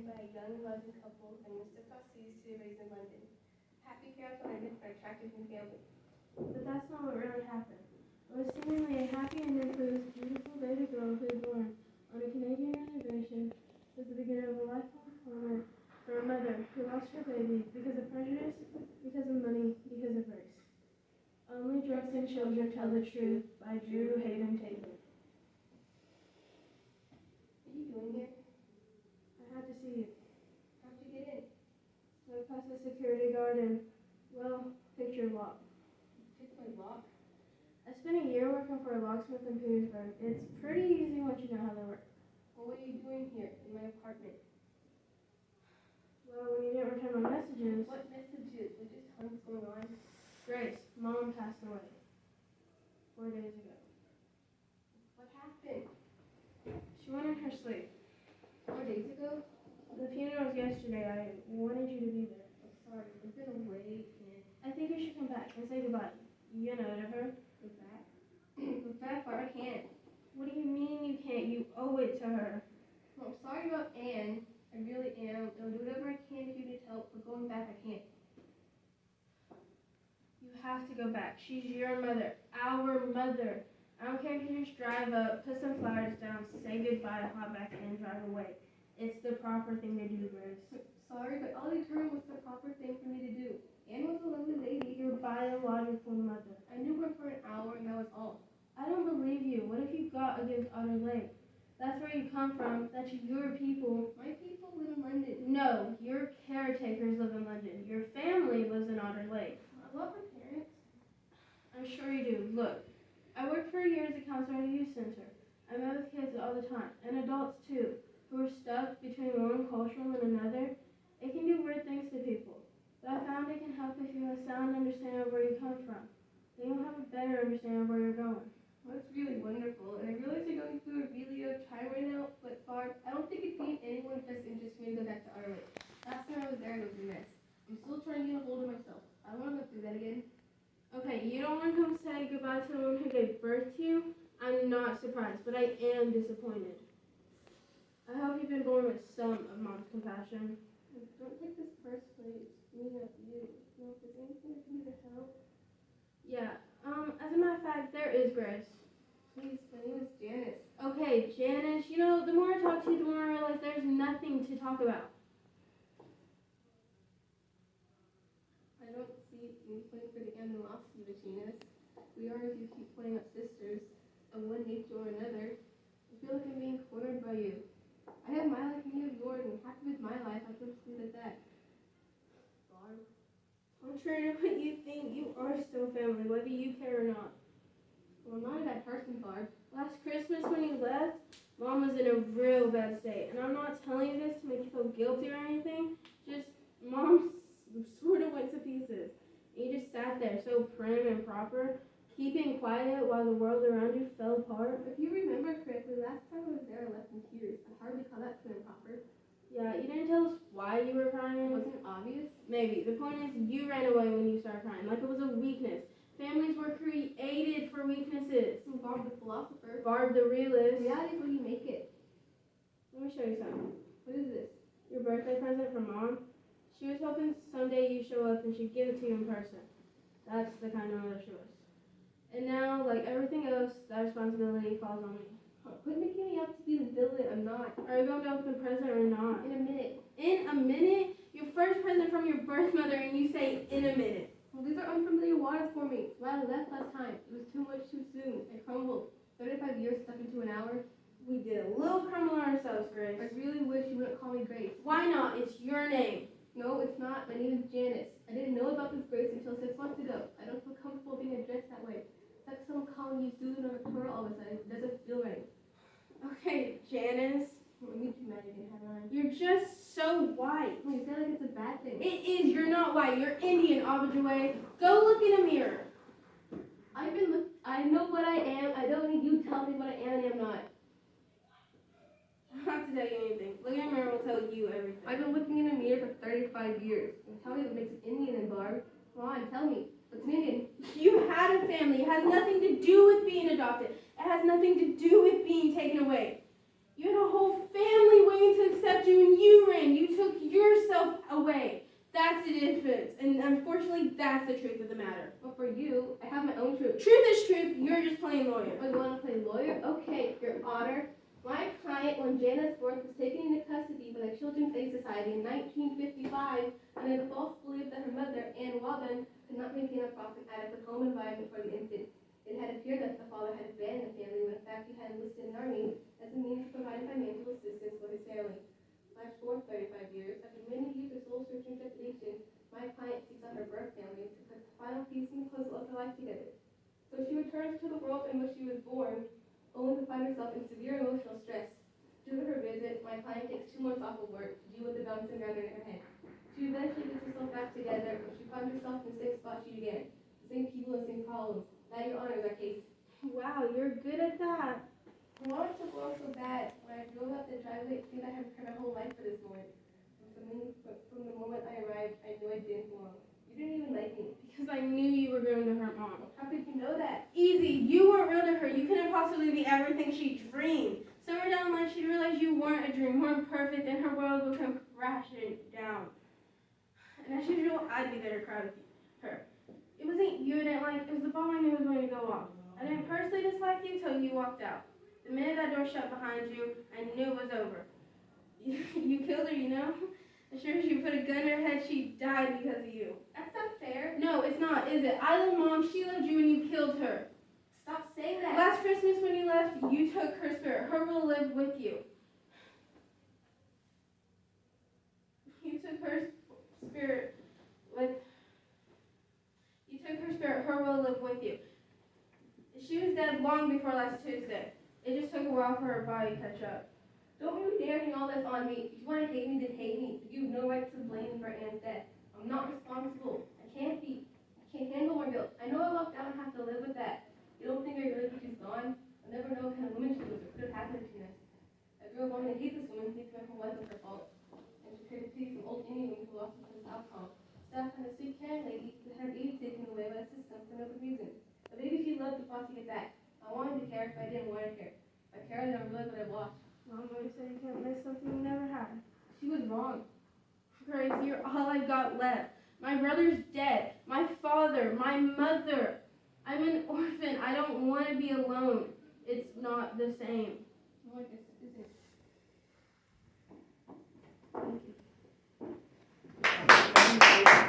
by a young Muslim couple and Mustafa sees to raise in London. Happy parents are ended for attractive new family. But that's not what really happened. It was seemingly a happy ending for this beautiful baby girl who was born on a Canadian reservation. It was the beginning of a lifelong torment for a mother who lost her baby because of prejudice, because of money, because of race. Only Drunks and Children Tell the Truth by Drew Hayden Taylor. What are you doing here? I had to see you. How'd you get in? So I passed the security guard and, well, picture lock. Took my lock. I spent a year working for a locksmith in Petersburg. It's pretty easy once you know how they work. Well, what are you doing here in my apartment? Well, when you didn't return my messages... What messages? What just tons going on? Grace, Mom passed away 4 days ago. What happened? She went in her sleep. 4 days ago? The funeral was yesterday. I wanted you to be there. I'm sorry. I've been away and I think you should come back and say goodbye. You know, to her. go back. Go back, but I can't. What do you mean you can't? You owe it to her. Well, I'm sorry about Anne. I really am. I'll do whatever I can if you need help, but going back, I can't. You have to go back. She's your mother. Our mother. I don't care if you just drive up, put some flowers down, say goodbye, hop back in, and drive away. It's the proper thing to do, Grace. Sorry, but all they told was the proper thing for me to do. Anne was a lovely lady. Your biological mother. I knew her for an hour, and that was all. I don't believe you. What if you got against Otter Lake? That's where you come from. That's your people. My people live in London. No, your caretakers live in London. Your family lives in Otter Lake. I love her parents. I'm sure you do. Look, I worked for a year as a counselor at a youth center. I met with kids all the time, and adults too, who are stuck between one culture and another. It can do weird things to people. But I found it can help if you have a sound understanding of where you come from. Then you'll have a better understanding of where you're going. Well, that's really wonderful, and I realize you're going through a really tough time right now, but Barb, I don't think it'd be in anyone's best interest for me to go back to Otter Lake. Last time I was there, it was a mess. I'm still trying to get a hold of myself. I don't want to go through that again. Okay, you don't want to come say goodbye to the one who gave birth to you? I'm not surprised, but I am disappointed. I hope you've been born with some of Mom's compassion. Don't take this personally. It's me, not you. No, if there's anything I can do to help, Yeah, as a matter of fact, there is Grace. please. My name is Janice. Okay, Janice, you know, the more I talk to you, the more I realize there's nothing to talk about. I don't see me playing for the animosity between us. We are, if you keep pointing up sisters of one nature or another. I feel like I'm being cornered by you. I have my life and you have yours, and happy with my life. I can just leave it at that. Barb. Contrary to what you think, you are still family, whether you care or not. Well, I'm not a bad person, Barb. Last Christmas when you left, Mom was in a real bad state. And I'm not telling you this to make you feel guilty or anything. Just, Mom sort of went to pieces. And you just sat there so prim and proper, keeping quiet while the world around you fell apart. If you remember correctly, last time I was there, I left in tears. I hardly call that prim and proper. Yeah, you didn't tell us why you were It crying. wasn't obvious. Maybe. The point is, you ran away when you started crying, like it was a weakness. Families were created for weaknesses. And Barb, the philosopher. Barb the realist. Reality is what you make it. Let me show you something. What is this? Your birthday present from Mom. She was hoping someday you show up and she'd give it to you in person. That's the kind of mother she was. And now, like everything else, that responsibility falls on me. Quit making me out to be the villain. I'm not. Are you going to open the present or not? In a minute. In a minute? Your first present from your birth mother and you say in a minute. Well, these are unfamiliar waters for me. Why I left last time. It was too much too soon. I crumbled. 35 years stuck into an hour. We did a little crumble on ourselves, Grace. I really wish you wouldn't call me Grace. Why not? It's your name. No, it's not. My name is Janice. I didn't know about this Grace until 6 months ago. I don't feel comfortable being addressed that way. It's like someone calling you Susan or Victoria all of a sudden. It doesn't feel right. Okay, Janice. Let me too mad again, haven't I? You're just so white. You say like it's a bad thing. It is. You're not white. You're Indian, Abajaway. Go look in a mirror. I know what I am. I don't need you telling me what I am and am not. I don't have to tell you anything. Looking in a mirror will tell you everything. I've been looking in a mirror for 35 years. And tell me what makes an Indian and Barb. Come on, tell me. What's an Indian? You had a family. It has nothing to do with being adopted. It has nothing to do with being taken away. You had a whole family waiting to accept you, and you ran. You away. That's the difference. And unfortunately, that's the truth of the matter. But for you, I have my own truth. Truth is truth. You're just playing lawyer. Oh, you want to play lawyer? Okay, Your Honor. My client, when Janice Worth was taken into custody by the Children's Aid Society in 1955 under the false belief that her mother, Ann Wabin, could not maintain a proper adequate home environment for the infant. It had appeared that the father had abandoned the family when in fact he had enlisted in the Army as a means of providing financial assistance for his family. Flash forward 35 years, after many years of soul-searching trepidation, my client seeks out her birth family to put the final piece in the puzzle of her life together. So she returns to the world in which she was born, only to find herself in severe emotional stress. Due to her visit, my client takes 2 months off of work to deal with the bouncing around in her head. She eventually gets herself back together, but she finds herself in the same spot she began. The same people and same problems. That, Your Honor, is our case. Wow, you're good at that. I wanted to go so bad. When I drove out the driveway, it seemed I had prepared my whole life for this moment. From the moment I arrived, I knew I didn't belong. You didn't even like me. Because I knew you were going to hurt Mom. How could you know that? Easy. You weren't real to her. You couldn't possibly be everything she dreamed. Somewhere down the line, she'd realize you weren't a dream, weren't perfect, and her world would come crashing down. And as usual, I'd be there to cry with her. It wasn't you I didn't like, it was the bomb I knew was going to go off. I didn't personally dislike you till you walked out. The minute that door shut behind you, I knew it was over. You killed her, you know? As sure as you put a gun in her head, she died because of you. That's not fair. No, it's not, is it? I love Mom, she loved you, and you killed her. Stop saying that. Last Christmas when you left, you took her spirit. Her will live with you. You took her spirit her will live with you. She was dead long before last Tuesday. It just took a while for her body to catch up. Don't you dare hang all this on me. If you want to hate me, then hate me. You have no right to blame me for Ann's death. I'm not responsible. I can't handle more guilt. I know I walked out and have to live with that. You don't think I really think she's gone? I'll never know what kind of woman she was or could have happened between us. I grew up wanting to hate this woman, thinking her wasn't her fault. And she created pity some old Indian woman who lost her to alcohol. Staff and a sweet caring lady who had her baby taken away by the system for no good reason. A baby she loved and fought to get back. I wanted to care, but I didn't want to care. If I cared, then I realized what I lost. Mom always said you can't miss something you never had. She was wrong. Grace, you're all I've got left. My brother's dead. My father, my mother. I'm an orphan. I don't want to be alone. It's not the same. No, I guess it isn't. Thank you.